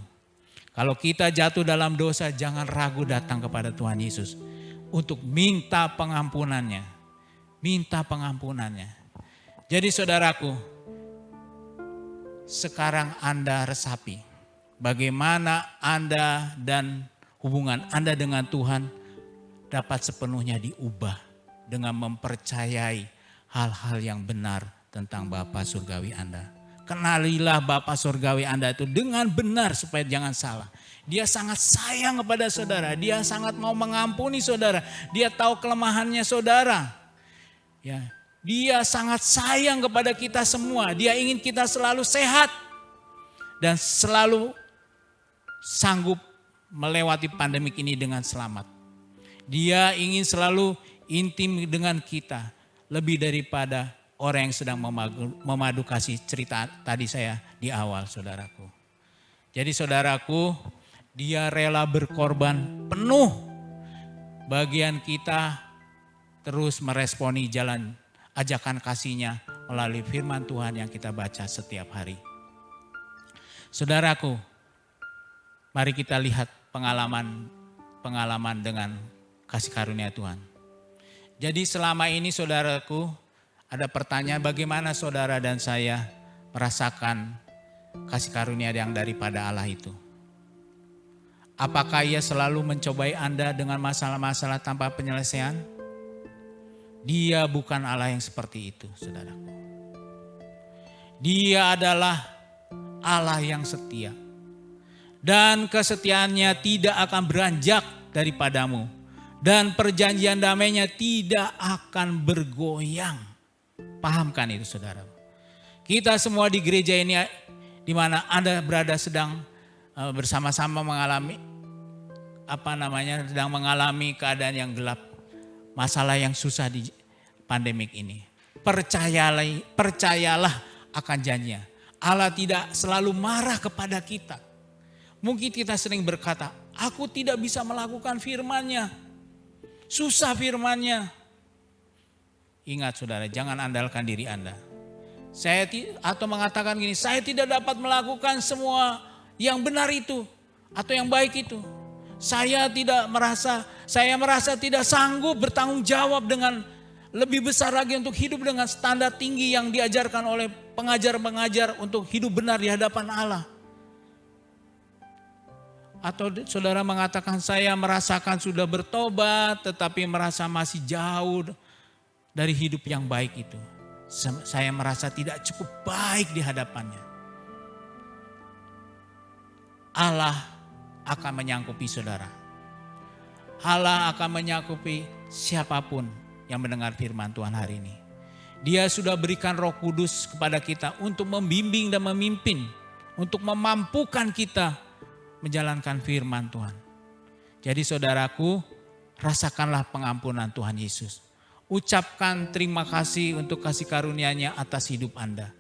Kalau kita jatuh dalam dosa, jangan ragu datang kepada Tuhan Yesus. Untuk minta pengampunannya. Minta pengampunannya. Jadi saudaraku, sekarang Anda resapi. Bagaimana Anda dan hubungan Anda dengan Tuhan dapat sepenuhnya diubah dengan mempercayai hal-hal yang benar tentang Bapa Surgawi Anda. Kenalilah Bapa Surgawi Anda itu dengan benar supaya jangan salah. Dia sangat sayang kepada saudara, dia sangat mau mengampuni saudara, dia tahu kelemahannya saudara. Ya, dia sangat sayang kepada kita semua, dia ingin kita selalu sehat dan selalu sanggup melewati pandemik ini dengan selamat. Dia ingin selalu intim dengan kita, lebih daripada orang yang sedang memadu kasih cerita tadi saya di awal saudaraku. Jadi saudaraku, dia rela berkorban penuh. Bagian kita terus meresponi jalan ajakan kasihnya melalui firman Tuhan yang kita baca setiap hari. Saudaraku, mari kita lihat pengalaman dengan kasih karunia Tuhan. Jadi selama ini saudaraku, ada pertanyaan bagaimana saudara dan saya merasakan kasih karunia yang daripada Allah itu. Apakah ia selalu mencobai Anda dengan masalah-masalah tanpa penyelesaian? Dia bukan Allah yang seperti itu, saudaraku. Dia adalah Allah yang setia. Dan kesetiaannya tidak akan beranjak daripadamu. Dan perjanjian damainya tidak akan bergoyang. Pahamkan itu saudara. Kita semua di gereja ini di mana Anda berada sedang bersama-sama sedang mengalami keadaan yang gelap, masalah yang susah di pandemik ini. Percayalah akan janjinya. Allah tidak selalu marah kepada kita. Mungkin kita sering berkata, aku tidak bisa melakukan firman-Nya. Susah firman-Nya. Ingat saudara, jangan andalkan diri Anda. Atau mengatakan gini, saya tidak dapat melakukan semua yang benar itu atau yang baik itu. Saya merasa tidak sanggup bertanggung jawab dengan lebih besar lagi untuk hidup dengan standar tinggi yang diajarkan oleh pengajar-pengajar untuk hidup benar di hadapan Allah. Atau saudara mengatakan saya merasakan sudah bertobat tetapi merasa masih jauh dari hidup yang baik itu. Saya merasa tidak cukup baik di hadapannya. Allah akan menyangkupi saudara. Allah akan menyangkupi siapapun yang mendengar firman Tuhan hari ini. Dia sudah berikan Roh Kudus kepada kita untuk membimbing dan memimpin, untuk memampukan kita menjalankan firman Tuhan. Jadi saudaraku, rasakanlah pengampunan Tuhan Yesus. Ucapkan terima kasih untuk kasih karunia-Nya atas hidup Anda.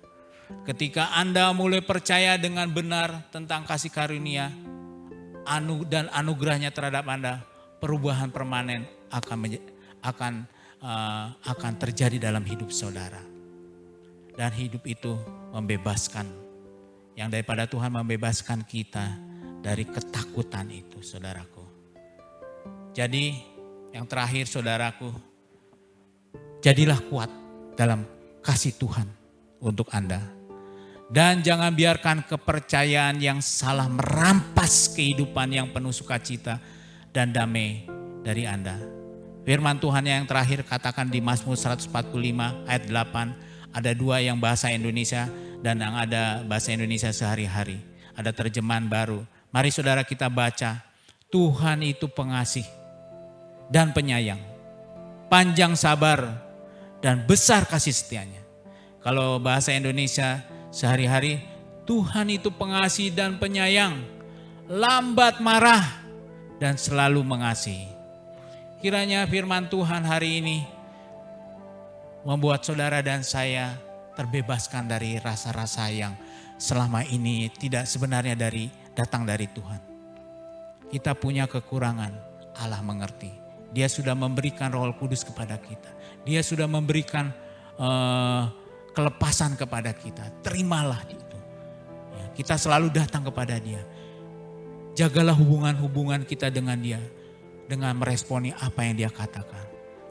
Ketika Anda mulai percaya dengan benar tentang kasih karunia dan anugerahnya terhadap Anda, perubahan permanen akan terjadi dalam hidup saudara. Dan hidup itu membebaskan. Yang daripada Tuhan membebaskan kita dari ketakutan itu, saudaraku. Jadi yang terakhir saudaraku, jadilah kuat dalam kasih Tuhan untuk Anda. Dan jangan biarkan kepercayaan yang salah merampas kehidupan yang penuh sukacita dan damai dari Anda. Firman Tuhan yang terakhir katakan di Mazmur 145 ayat 8, ada dua yang bahasa Indonesia dan yang ada bahasa Indonesia sehari-hari. Ada terjemahan baru. Mari saudara kita baca, Tuhan itu pengasih dan penyayang, panjang sabar dan besar kasih setianya. Kalau bahasa Indonesia sehari-hari, Tuhan itu pengasih dan penyayang, lambat marah dan selalu mengasihi. Kiranya firman Tuhan hari ini membuat saudara dan saya terbebaskan dari rasa-rasa yang selama ini tidak sebenarnya datang dari Tuhan. Kita punya kekurangan, Allah mengerti. Dia sudah memberikan Roh Kudus kepada kita. Dia sudah memberikan kelepasan kepada kita. Terimalah itu. Ya, kita selalu datang kepada Dia. Jagalah hubungan-hubungan kita dengan Dia. Dengan meresponi apa yang Dia katakan.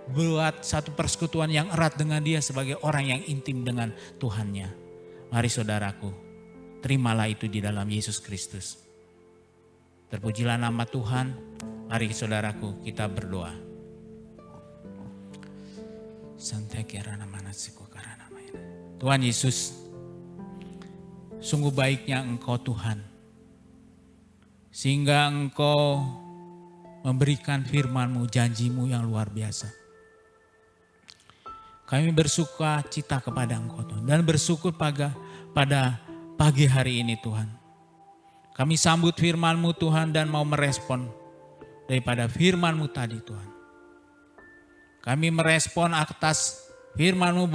Buat satu persekutuan yang erat dengan Dia sebagai orang yang intim dengan Tuhannya. Mari saudaraku, terimalah itu di dalam Yesus Kristus. Terpujilah nama Tuhan. Mari saudaraku kita berdoa. Tuhan Yesus, sungguh baiknya Engkau Tuhan. Sehingga Engkau memberikan firman-Mu, janji-Mu yang luar biasa. Kami bersuka cita kepada Engkau Tuhan. Dan bersyukur pada pagi hari ini Tuhan. Kami sambut firman-Mu Tuhan dan mau merespon daripada firman-Mu tadi Tuhan. Kami merespon atas firman-Mu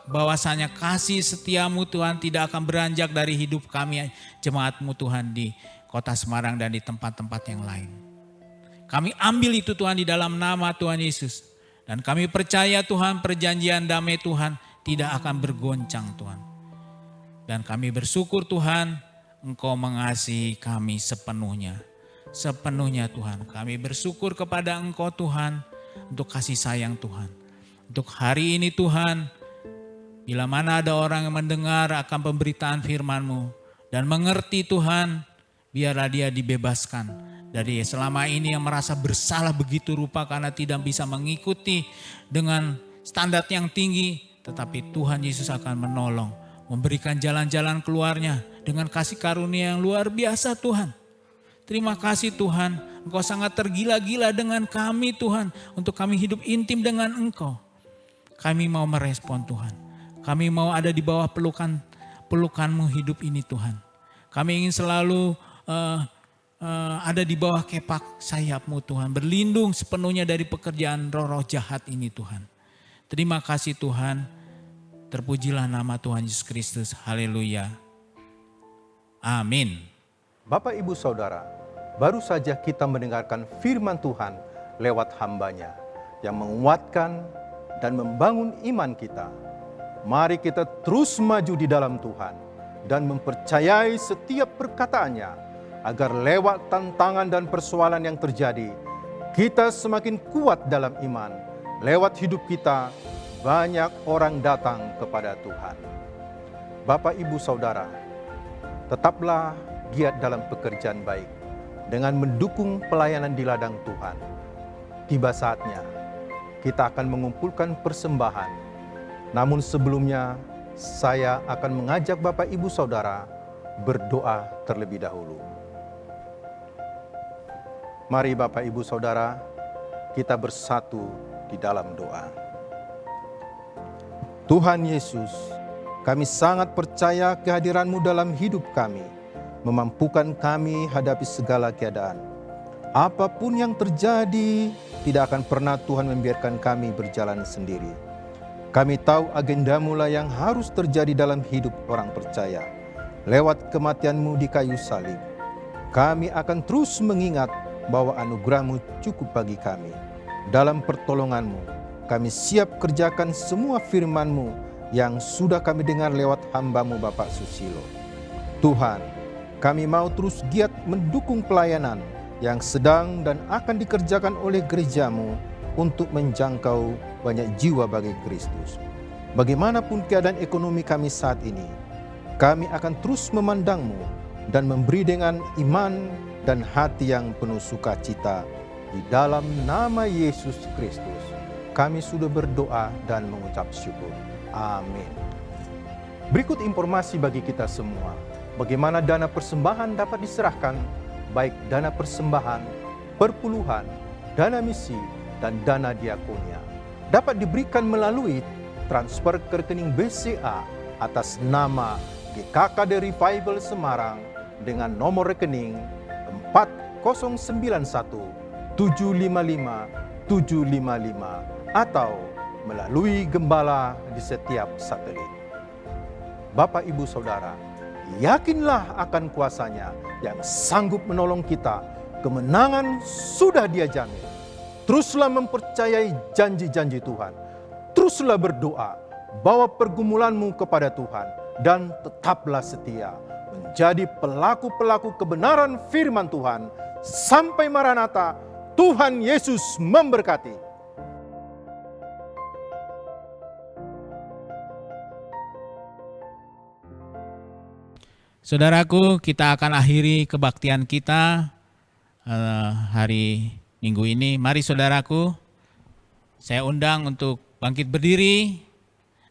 bahwasanya kasih setia-Mu Tuhan tidak akan beranjak dari hidup kami jemaat-Mu Tuhan di kota Semarang dan di tempat-tempat yang lain. Kami ambil itu Tuhan di dalam nama Tuhan Yesus. Dan kami percaya Tuhan perjanjian damai Tuhan tidak akan bergoncang Tuhan. Dan kami bersyukur Tuhan Engkau mengasihi kami sepenuhnya. Sepenuhnya Tuhan. Kami bersyukur kepada Engkau Tuhan untuk kasih sayang Tuhan. Untuk hari ini Tuhan, bila mana ada orang yang mendengar akan pemberitaan firman-Mu dan mengerti Tuhan, biarlah dia dibebaskan dari selama ini yang merasa bersalah begitu rupa karena tidak bisa mengikuti dengan standar yang tinggi. Tetapi Tuhan Yesus akan menolong, memberikan jalan-jalan keluarnya dengan kasih karunia yang luar biasa Tuhan. Terima kasih Tuhan, Engkau sangat tergila-gila dengan kami Tuhan, untuk kami hidup intim dengan Engkau. Kami mau merespon Tuhan, kami mau ada di bawah pelukan-Mu hidup ini Tuhan. Kami ingin selalu ada di bawah kepak sayap-Mu Tuhan, berlindung sepenuhnya dari pekerjaan roh-roh jahat ini Tuhan. Terima kasih Tuhan, terpujilah nama Tuhan Yesus Kristus, haleluya. Amin. Bapak Ibu Saudara, baru saja kita mendengarkan firman Tuhan lewat hamba-Nya yang menguatkan dan membangun iman kita. Mari kita terus maju di dalam Tuhan dan mempercayai setiap perkataannya agar lewat tantangan dan persoalan yang terjadi, kita semakin kuat dalam iman. Lewat hidup kita, banyak orang datang kepada Tuhan. Bapak Ibu Saudara, tetaplah giat dalam pekerjaan baik dengan mendukung pelayanan di ladang Tuhan. Tiba saatnya kita akan mengumpulkan persembahan. Namun sebelumnya saya akan mengajak Bapak Ibu Saudara berdoa terlebih dahulu. Mari Bapak Ibu Saudara, kita bersatu di dalam doa. Tuhan Yesus, kami sangat percaya kehadiran-Mu dalam hidup kami, memampukan kami hadapi segala keadaan. Apapun yang terjadi, tidak akan pernah Tuhan membiarkan kami berjalan sendiri. Kami tahu agenda-Mu lah yang harus terjadi dalam hidup orang percaya. Lewat kematian-Mu di kayu salib, kami akan terus mengingat bahwa anugerah-Mu cukup bagi kami. Dalam pertolongan-Mu, kami siap kerjakan semua firman-Mu yang sudah kami dengar lewat hamba-Mu Bapak Susilo. Tuhan, kami mau terus giat mendukung pelayanan yang sedang dan akan dikerjakan oleh gereja-Mu untuk menjangkau banyak jiwa bagi Kristus. Bagaimanapun keadaan ekonomi kami saat ini, kami akan terus memandang-Mu dan memberi dengan iman dan hati yang penuh sukacita. Di dalam nama Yesus Kristus, kami sudah berdoa dan mengucap syukur. Amin. Berikut informasi bagi kita semua, bagaimana dana persembahan dapat diserahkan, baik dana persembahan, perpuluhan, dana misi, dan dana diakonia. Dapat diberikan melalui transfer ke rekening BCA atas nama GKKD Revival Semarang dengan nomor rekening 4091 755 755 atau melalui gembala di setiap satelit. Bapak Ibu Saudara, yakinlah akan kuasa-Nya yang sanggup menolong kita. Kemenangan sudah Dia jamin. Teruslah mempercayai janji-janji Tuhan. Teruslah berdoa, bawa pergumulanmu kepada Tuhan, dan tetaplah setia menjadi pelaku-pelaku kebenaran firman Tuhan. Sampai Maranatha, Tuhan Yesus memberkati. Saudaraku, kita akan akhiri kebaktian kita hari Minggu ini. Mari saudaraku, saya undang untuk bangkit berdiri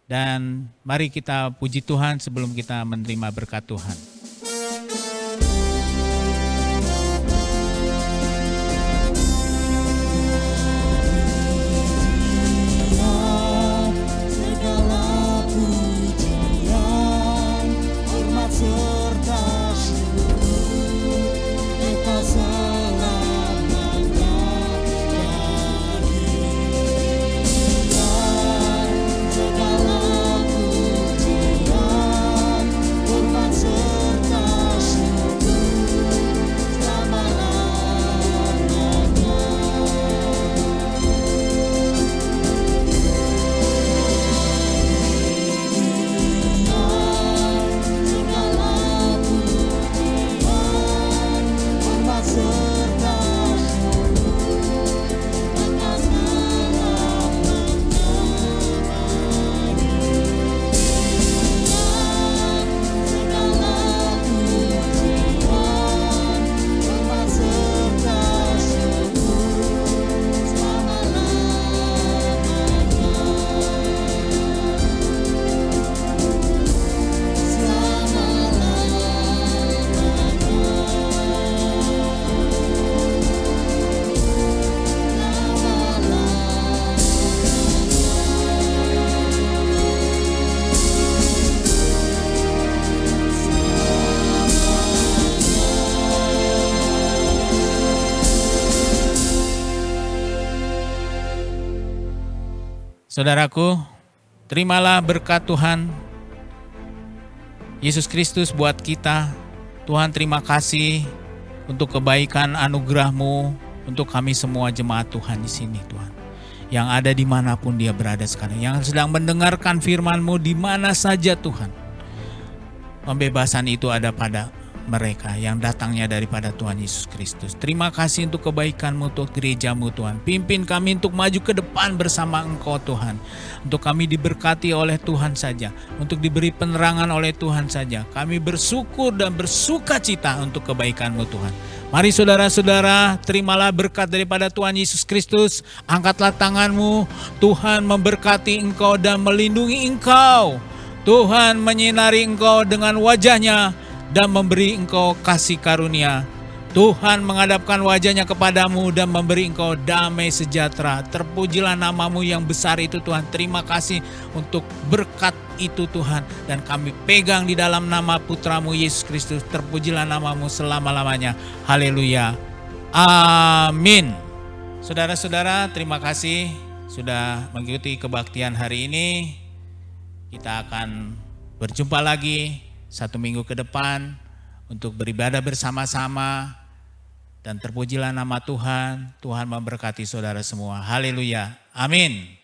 dan mari kita puji Tuhan sebelum kita menerima berkat Tuhan. Segala pujian, hormat serta syukur kita selamanya bagi Tuhan. Segala pujian, hormat serta syukur selama-lamanya. Saudaraku, terimalah berkat Tuhan Yesus Kristus buat kita. Tuhan, terima kasih untuk kebaikan anugerah-Mu untuk kami semua jemaat Tuhan di sini, Tuhan. Yang ada dimanapun dia berada sekarang, yang sedang mendengarkan firman-Mu di mana saja, Tuhan. Pembebasan itu ada pada mereka yang datangnya daripada Tuhan Yesus Kristus. Terima kasih untuk kebaikan-Mu, untuk gereja-Mu, Tuhan. Pimpin kami untuk maju ke depan bersama Engkau, Tuhan. Untuk kami diberkati oleh Tuhan saja, untuk diberi penerangan oleh Tuhan saja. Kami bersyukur dan bersuka cita untuk kebaikan-Mu, Tuhan. Mari saudara-saudara, terimalah berkat daripada Tuhan Yesus Kristus. Angkatlah tanganmu, Tuhan memberkati engkau dan melindungi engkau. Tuhan menyinari engkau dengan wajahnya dan memberi engkau kasih karunia. Tuhan menghadapkan wajahnya kepadamu dan memberi engkau damai sejahtera. Terpujilah namamu yang besar itu Tuhan. Terima kasih untuk berkat itu Tuhan. Dan kami pegang di dalam nama putramu Yesus Kristus. Terpujilah namamu selama-lamanya. Haleluya. Amin. Saudara-saudara, terima kasih sudah mengikuti kebaktian hari ini. Kita akan berjumpa lagi 1 minggu ke depan untuk beribadah bersama-sama. Dan terpujilah nama Tuhan. Tuhan memberkati saudara semua. Haleluya. Amin.